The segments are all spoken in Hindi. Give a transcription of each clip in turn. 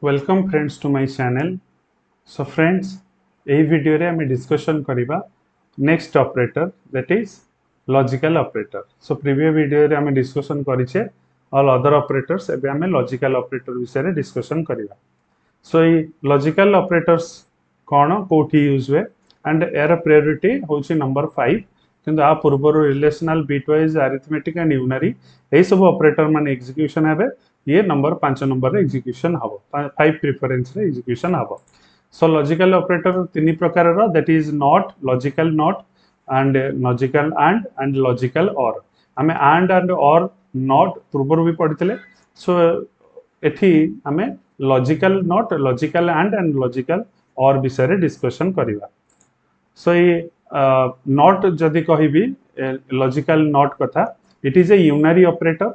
Welcome friends to my channel. So friends, এই ভিডিওরে আমি ডিসকাশন করিবা next operator that is logical operator. So previous ভিডিওরে আমি ডিসকাশন করিছে all other operators ଏବେ ଆମେ logical operator ବିଷୟରେ ডিসকাশন କରିବା. So এই logical operators କ'ଣ କୋଉଠି ୟୁଜ ହୁଏ and ଏହାର priority ହେଉଛି number 5 କିନ୍ତୁ आ ପୂର୍ବରୁ relational bitwise arithmetic and unary এই ସବୁ ଅପରେଟର ମାନେ ଏକ୍ଜିକ୍ୟୁସନ ହେବେ ये नंबर 5 नंबर रे एग्जीक्यूशन हबो 5 प्रेफरेंस रे एग्जीक्यूशन हबो सो लॉजिकल ऑपरेटर तीन प्रकार रो that is not logical not and logical and logical or हमें एंड और नॉट पूर्व भी पढ़ितले सो एथि हमें logical not logical and logical और विषय रे डिस्कशन करिवा सो ये नॉट जदि कहिबी लॉजिकल नॉट कथा it is a unary operator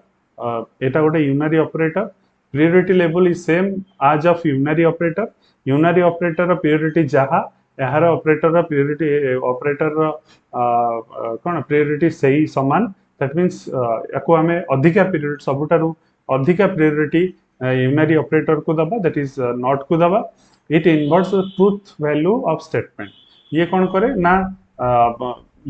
एटा गोटे unary operator priority level is same as of unary operator priority जहा यार ऑपरेटर प्रियोरिटी ऑपरेटर कौन प्रियोरिटी सही समान दैट मींस याको हमें अधिका प्रियोरिटी सबुठारु अधिका प्रियोरिटी यूनरी ऑपरेटर को दबा दैट इज नॉट को दबा it इन्वर्ट्स the truth value of statement ये कौन करे ना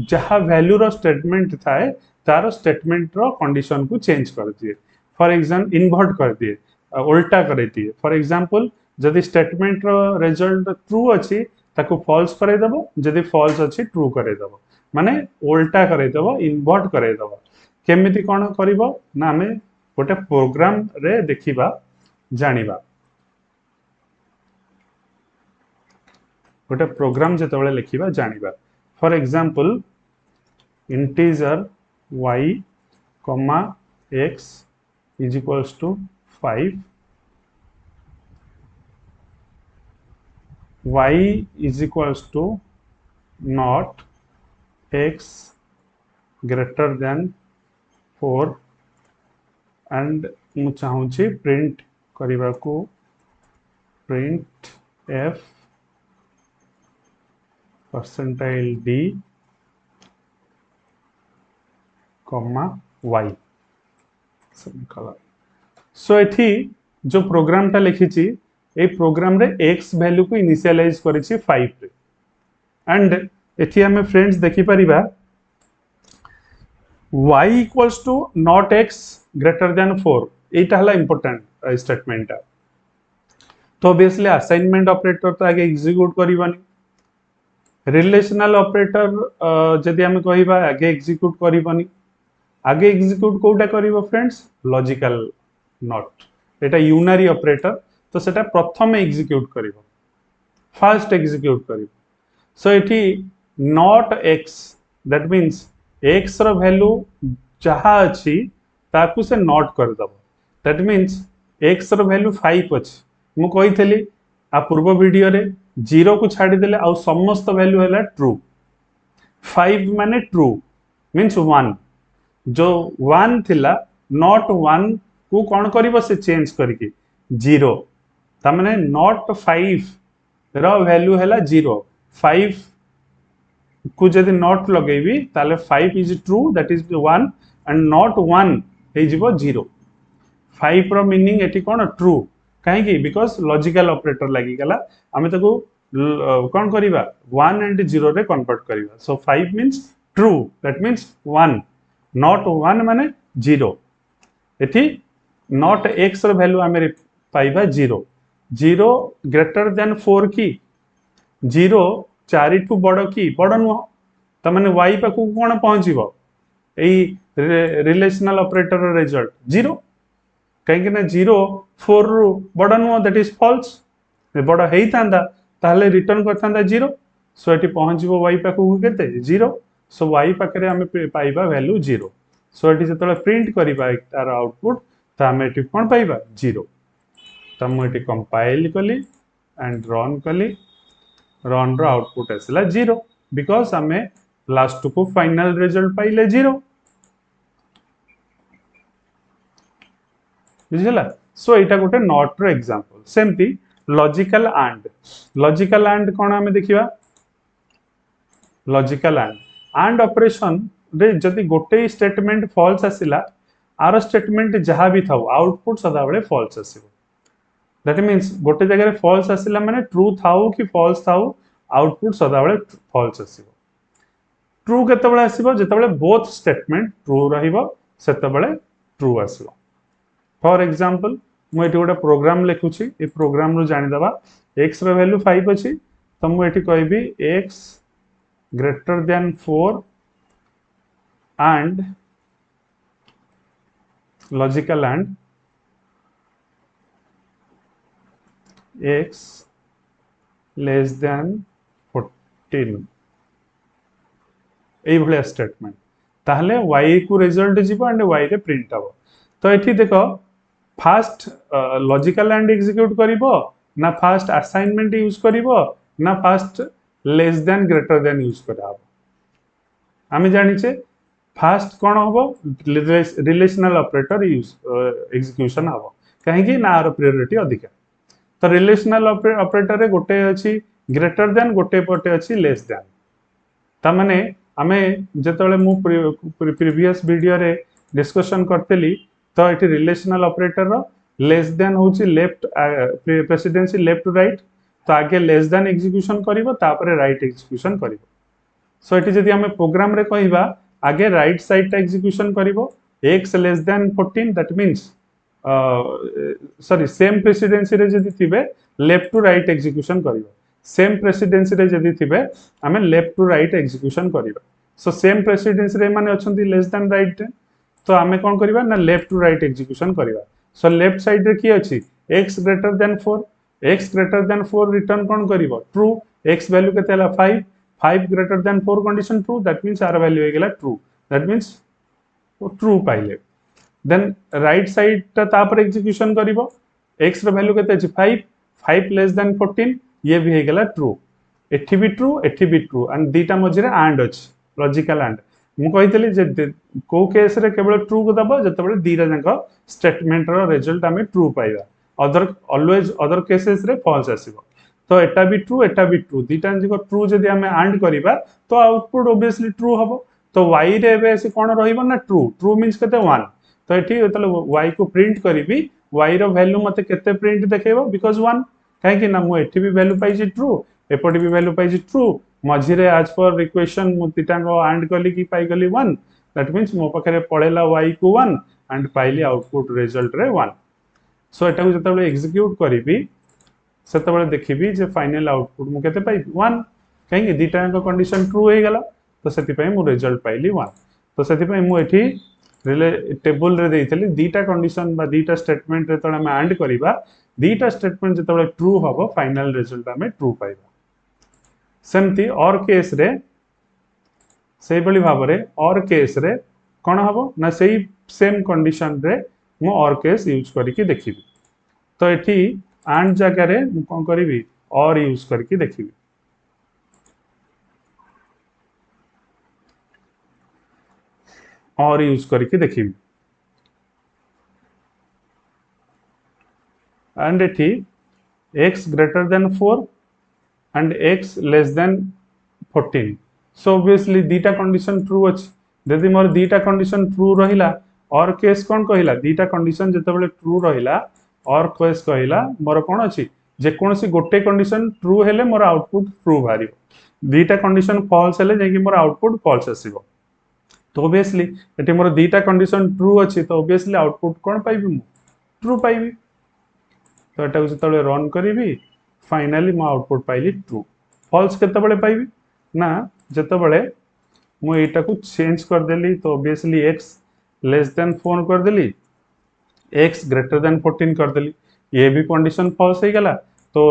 जहा वैल्यू रो स्टेटमेंट थाए तार स्टेटमेंट रो कंडीशन को चेंज कर दिए फॉर एग्जांपल इन्वर्ट कर दिए उल्टा कर दिए फॉर एग्जांपल जदि स्टेटमेंट रो रिजल्ट ट्रू अछि ताको फॉल्स करे देबो जदि फॉल्स अछि ट्रू करे देबो माने उल्टा करे देबो इन्वर्ट करे देबो केमिति कोन करबो ना हमें गोटे प्रोग्राम रे देखिबा जानिबा गोटे प्रोग्राम जेतबेले लिखिबा जानिबा for example integer y comma x is equals to 5 y is equals to not x greater than 4 and मु चाहूची प्रिंट करिबा को print f percentile d comma y so एथि जो प्रोग्राम टा लिखी ची ए प्रोग्राम रे x वैल्यू को इनिशियलाइज करिछि 5 रे एंड एथि हमें फ्रेंड्स देखि परिबा y equals to not x greater than 4 एटा हला इंपोर्टेंट स्टेटमेंट तो ऑब्वियसली असाइनमेंट ऑपरेटर तो आगे एग्जीक्यूट करिवनी रिलेशनल ऑपरेटर जदि हमें कहिबा आगे एग्जीक्यूट करिवनी आगे एग्जीक्यूट कोटा करिवो फ्रेंड्स लॉजिकल नॉट एटा यूनरी ऑपरेटर तो सेटा प्रथम एग्जीक्यूट करिवो फर्स्ट एग्जीक्यूट करिवो सो एठी not x that means x रो वैल्यू जहा अछि ताकू से नॉट कर दबो दैट मींस x रो वैल्यू 5 अछि मु कहितली आ पूर्व वीडियो रे 0 को छाडी देले आ समस्त वैल्यू हैला ट्रू 5 माने ट्रू मींस 1 जो 1 थिला नॉट 1 को कौन करिवो से चेंज करके 0 ता माने नॉट 5 रो वैल्यू हैला 0 5 को जदि नॉट लगेबी ताले 5 is true that is 1 and not 1 हे जिवो 0 5 रो मीनिंग एटी कोन ट्रू काहे की बिकॉज़ लॉजिकल ऑपरेटर लागि गला हमें ताको कौन करिवा 1 एंड 0 रे कन्वर्ट करिवा so 5 means true that means 1 not 1 माने 0 एथि नॉट x रो वैल्यू हमें पाइबा 0 ग्रेटर देन 4 की 0 4 टू बड़ की बड़ नुह त माने y पाकू कोन पहुंचीबो एई रिलेशनल ऑपरेटर रो रिजल्ट 0 काहे कि ना 0 4 रु बड़ नुह दैट इज फॉल्स बड़ हेई तांदा ताले रिटर्न करतांदा 0 सो एटी पहुंचीबो y पाकू केते 0 सो y पाकरे हमें पाइबा वैल्यू 0 सो एटी जतले प्रिंट करिबा तार आउटपुट ता हमें एटी कोन पाइबा 0 त मु एटी कंपाइल कली एंड रन कली रन रो आउटपुट आसला 0 बिकॉज़ हमें लास्ट को फाइनल रिजल्ट पाइले 0 बुझिला सो एटा गोटे नॉट रो एग्जांपल सेमती लॉजिकल एंड कोन हमें देखिबा लॉजिकल एंड ऑपरेशन रे जदि गोटे स्टेटमेंट फॉल्स आसिला आर स्टेटमेंट जहाँ भी था आउटपुट सदा बेले फॉल्स आसिबो दैट मीन्स गोटे जगह फॉल्स आसिला माने ट्रू थाउ कि फॉल्स थाउ आउटपुट सदाबले फॉल्स आसीबो। ट्रू केतेबेले आसीबो जेतेबेले बोथ स्टेटमेंट ट्रू रहिबो सेतेबेले ट्रू आसीबो। फॉर एग्जांपल मु एटी गोटे प्रोग्राम लिखुची ए प्रोग्राम रो जानि दबा x रो वैल्यू 5 अछि तो मु एटी कहबी x greater than 4 and logical and x less than 14 এই ভলিয়া স্টেটমেंट ताहले y को रिजल्ट जीवो एंड y रे प्रिंट हबो। तो एठी देखो फास्ट लॉजिकल एंड एग्जीक्यूट करिवो ना फास्ट असाइनमेंट यूज करिवो ना fast less than greater than use कराबो। आमे जानिचे फास्ट कोन हबो रिलेशनल ऑपरेटर यूज एग्जीक्यूशन हबो काहे कि ना आर प्रायोरिटी अधिक। तो रिलेशनल ऑपरेटर रे गोटे अछि ग्रेटर देन गोटे पटे अछि लेस देन। ता माने आमे जेतबेले मु प्रीवियस वीडियो रे डिस्कशन करतेली तो एटी रिलेशनल ऑपरेटर रो लेस देन होची left precedence left to right तो आगे लेस देन एग्जीक्यूशन करिवो तापरे राइट एग्जीक्यूशन करिवो। सो एटी जदि आमे प्रोग्राम रे कहिबा आगे राइट साइड टा एग्जीक्यूशन करिवो x less than 14 that means sorry same precedence रे जदि थिबे लेफ्ट टू राइट एग्जीक्यूशन करिवो सेम प्रेसिडेंसी रे जदि थिबे आमे लेफ्ट टू राइट एग्जीक्यूशन करिवो। सो सेम प्रेसिडेंसी रे माने अछंती लेस देन राइट तो आमे कोन करिवा ना लेफ्ट टू राइट एग्जीक्यूशन करिवा। सो लेफ्ट साइड रे की अछि x greater than 4 x greater than 4 return कोन करिवो ट्रू x वैल्यू केते हला 5 5 greater than 4 condition true that means आर वैल्यू हेगला ट्रू दैट मींस वो ट्रू पाइले। देन राइट साइड ता तापर एग्जीक्यूशन करिवो x रो वैल्यू केते अछि 5 5 लेस देन 14 ये भी हेगला ट्रू एठी भी ट्रू एंड दीटा मझिरे एंड अछि लॉजिकल एंड मु कहितली जे को केस रे केवल ट्रू को दबो जतबेले दीटा जंक स्टेटमेंट रो रिजल्ट हमें ट्रू पाइबा अदर ऑलवेज अदर केसेस रे फॉल्स आसीबो। तो एटा भी ट्रू दीटा जंक ट्रू जदि हमें एंड करिबा तो आउटपुट ऑब्वियसली ट्रू हबो। तो y रे एबे से कोन रहिबो ना ट्रू ट्रू मींस केते 1 तो एठी तले y को प्रिंट करिबी y रो वैल्यू मते केते प्रिंट देखेबो बिकॉज़ 1 काहे कि ना मु एठी भी वैल्यू पाइछि ट्रू एपटे भी वैल्यू पाइछि ट्रू मझिरे आज पर इक्वेशन मु तीटांगो एंड कली की पाई गली 1 दैट मींस मो पाखरे पळेला y को 1 एंड पाइली आउटपुट रिजल्ट रे 1। सो एटा को जतबेले एग्जीक्यूट करिबी सेतबेले देखिबी जे फाइनल आउटपुट मु केते पाई 1 काहे कि दीटांगो कंडीशन ट्रू हे गेला तो सेति पई मु रिजल्ट पाइली 1। तो सेति पई मु एठी रिले टेबल रे देइथली दीटा कंडीशन बा दीटा स्टेटमेंट रे तळे हम एंड करिबा दीटा स्टेटमेंट जतबेले ट्रू हबो फाइनल रिजल्ट हमें ट्रू पाइबा। सेमती और केस रे सेही बली भाबरे और केस रे कोन हबो ना सेही सेम कंडीशन रे मु और केस यूज करिकि देखिबी। तो एठी एंड जगह रे मु कोन करिवि और यूज करिकि देखिबी और यूज करके देखिबी एंड एठी x greater than 4 and x less than 14 so obviously दीटा कंडीशन ट्रू अछि यदि मोर दीटा कंडीशन ट्रू रहिला और केस कोन कहिला दीटा कंडीशन जतबेले ट्रू रहिला और केस कहिला मोर कोन अछि जे कोनसी गोटे कंडीशन ट्रू हेले मोर आउटपुट ट्रू भारिबो दीटा कंडीशन फॉल्स हेले जे कि मोर आउटपुट फॉल्स आसीबो। तो ऑब्वियसली एटी मोर दीटा कंडीशन ट्रू अछि तो ऑब्वियसली आउटपुट कोन पाइबी मु ट्रू पाइबी। तो एटा जतबेले रन करिवि फाइनली मो आउटपुट पाइली ट्रू फॉल्स केतबेले पाइबी ना जतबेले मु एटा को चेंज कर देली तो ऑब्वियसली x लेस देन 4 कर देली x ग्रेटर देन 14 कर देली ये भी कंडीशन फॉल्स हे गला तो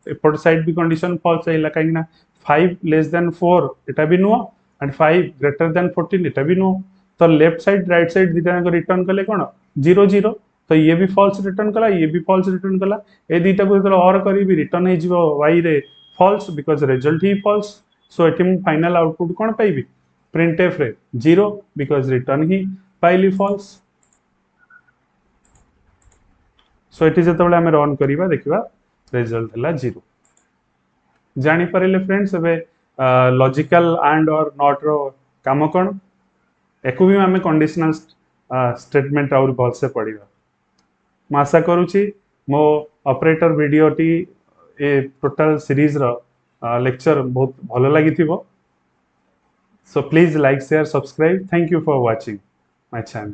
एपट साइड भी कंडीशन फॉल्स हेला काहे ना 5 लेस देन 4 एटा भी नो एंड 5 ग्रेटर देन 14 एटा भी नो तो लेफ्ट साइड राइट साइड दिटा को रिटर्न कले कोन 0 0 तो ये भी फॉल्स रिटर्न कला ये भी फॉल्स रिटर्न कला ए दिटा को जतले और करी भी रिटर्न हे जिवो y रे फॉल्स बिकॉज़ रिजल्ट ही फॉल्स। सो एटी मु फाइनल आउटपुट कोन पाइबी printf रे 0 बिकॉज़ रिटर्न ही पाइली फॉल्स। सो एटी जतबेले हम रन करिबा देखिबा रिजल्ट हला 0 जानि परिले फ्रेंड्स एबे लॉजिकल एंड और नॉट रो काम कोन एको भी हमें कंडीशनल स्टेटमेंट और बहुत से पढ़िबा। मैं आशा करूची मो ऑपरेटर वीडियो टी ए टोटल सीरीज रो लेक्चर बहुत भलो लगी थिबो so please like share subscribe thank you for watching my channel